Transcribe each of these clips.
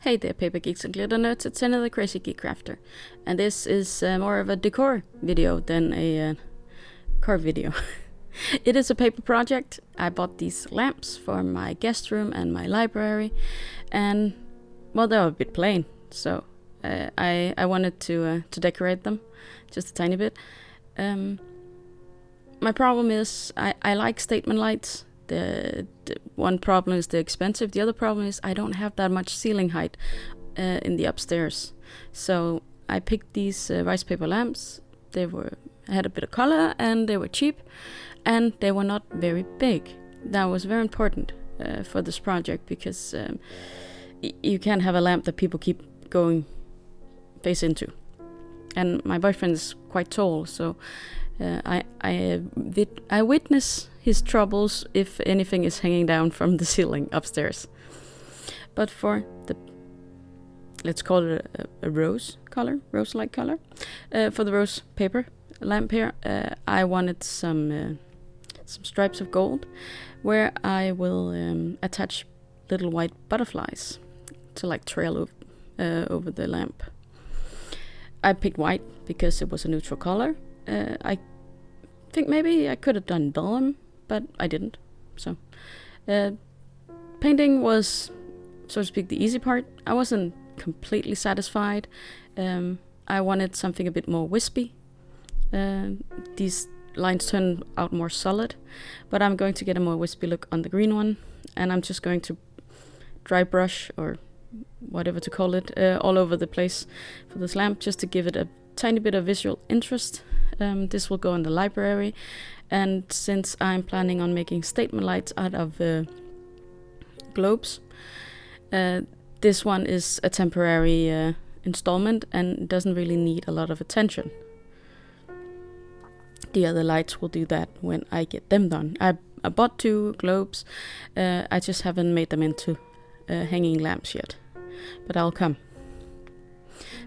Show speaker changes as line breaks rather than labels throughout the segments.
Hey there, paper geeks and glitter nerds, it's another crazy geek crafter, and this is more of a decor video than a car video. It is a paper project. I bought these lamps for my guest room and my library, and well, they were a bit plain, so I wanted to decorate them just a tiny bit. My problem is I like statement lights. The one problem is they're expensive. The other problem is I don't have that much ceiling height in the upstairs. So I picked these rice paper lamps. They had a bit of color and they were cheap and they were not very big. That was very important for this project because you can't have a lamp that people keep going face into. And my boyfriend is quite tall, so I witness his troubles if anything is hanging down from the ceiling upstairs. But for the, let's call it a rose-like color, for the rose paper lamp here, I wanted some stripes of gold, where I will attach little white butterflies to like trail over the lamp. I picked white because it was a neutral color. I think maybe I could have done vellum, but I didn't. So painting was, so to speak, the easy part. I wasn't completely satisfied. I wanted something a bit more wispy. These lines turned out more solid, but I'm going to get a more wispy look on the green one, and I'm just going to dry brush, or whatever to call it, all over the place for this lamp, just to give it a tiny bit of visual interest. This will go in the library, and since I'm planning on making statement lights out of globes, this one is a temporary installment and doesn't really need a lot of attention. The other lights will do that when I get them done. I bought 2 globes. I just haven't made them into hanging lamps yet, but I'll come.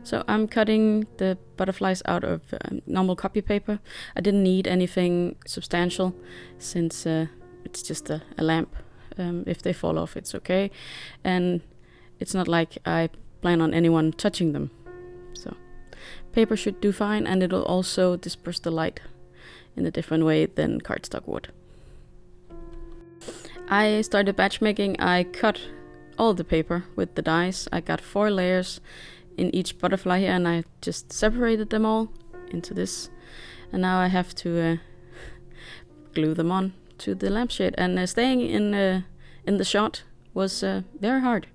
So I'm cutting the butterflies out of normal copy paper. I didn't need anything substantial since it's just a lamp. If they fall off, it's okay. And it's not like I plan on anyone touching them. So paper should do fine, and it'll also disperse the light in a different way than cardstock would. I started batch making. I cut all the paper with the dies. I got 4 layers in each butterfly here, and I just separated them all into this, and now I have to glue them on to the lampshade, and staying in the shot was very hard,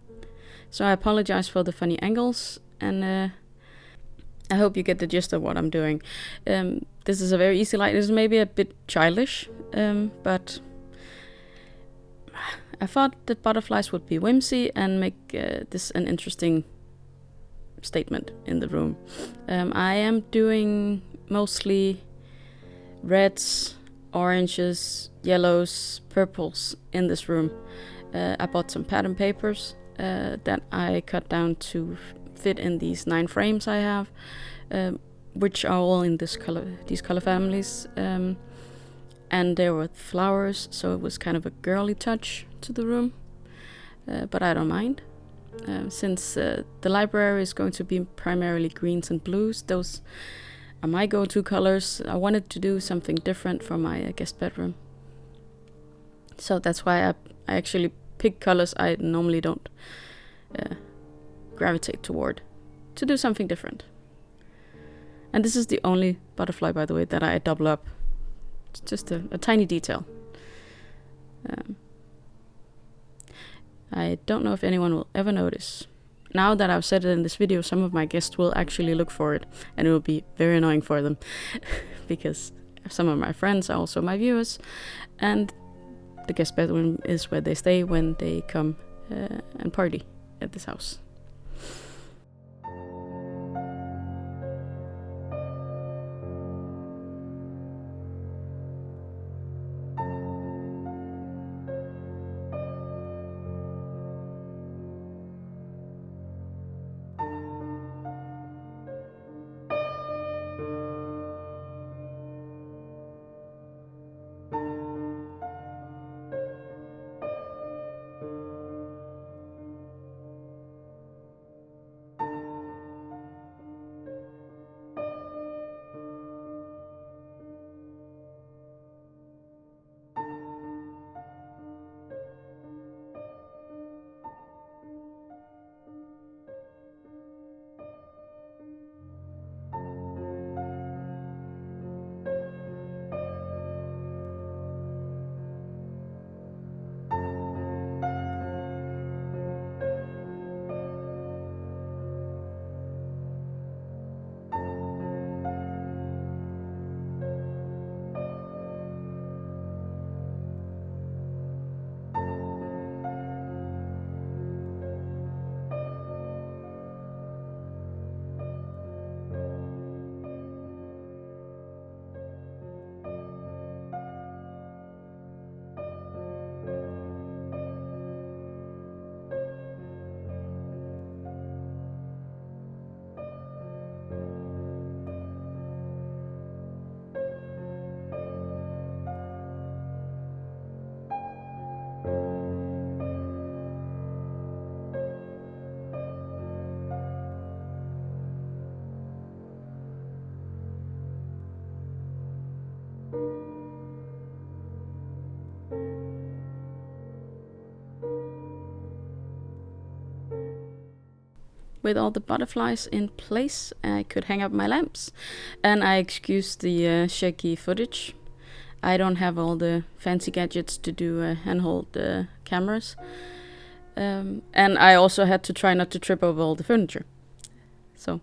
so I apologize for the funny angles, and I hope you get the gist of what I'm doing. This is a very easy light. This is maybe a bit childish, but I thought that butterflies would be whimsy and make this an interesting statement in the room. I am doing mostly reds, oranges, yellows, purples in this room. I bought some pattern papers that I cut down to fit in these 9 frames I have, which are all in these color families. And there were flowers, so it was kind of a girly touch to the room, but I don't mind. Since the library is going to be primarily greens and blues, those are my go-to colors. I wanted to do something different for my guest bedroom, so that's why I actually pick colors I normally don't gravitate toward, to do something different. And this is the only butterfly, by the way, that I double up. It's just a tiny detail. I don't know if anyone will ever notice. Now that I've said it in this video, some of my guests will actually look for it, and it will be very annoying for them because some of my friends are also my viewers, and the guest bedroom is where they stay when they come and party at this house. with all the butterflies in place. I could hang up my lamps, and I excuse the shaky footage. I don't have all the fancy gadgets to do handhold cameras. And I also had to try not to trip over all the furniture. So,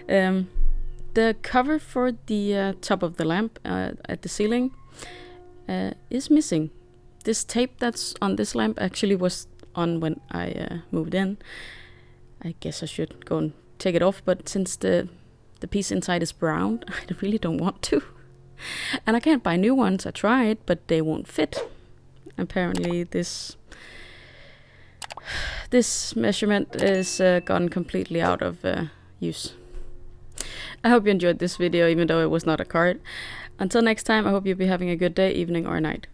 the cover for the top of the lamp at the ceiling is missing. This tape that's on this lamp actually was on when I moved in. I guess I should go and take it off, but since the piece inside is brown, I really don't want to. And I can't buy new ones. I tried, but they won't fit. Apparently this measurement is gone completely out of use. I hope you enjoyed this video, even though it was not a card. Until next time, I hope you'll be having a good day, evening, or night.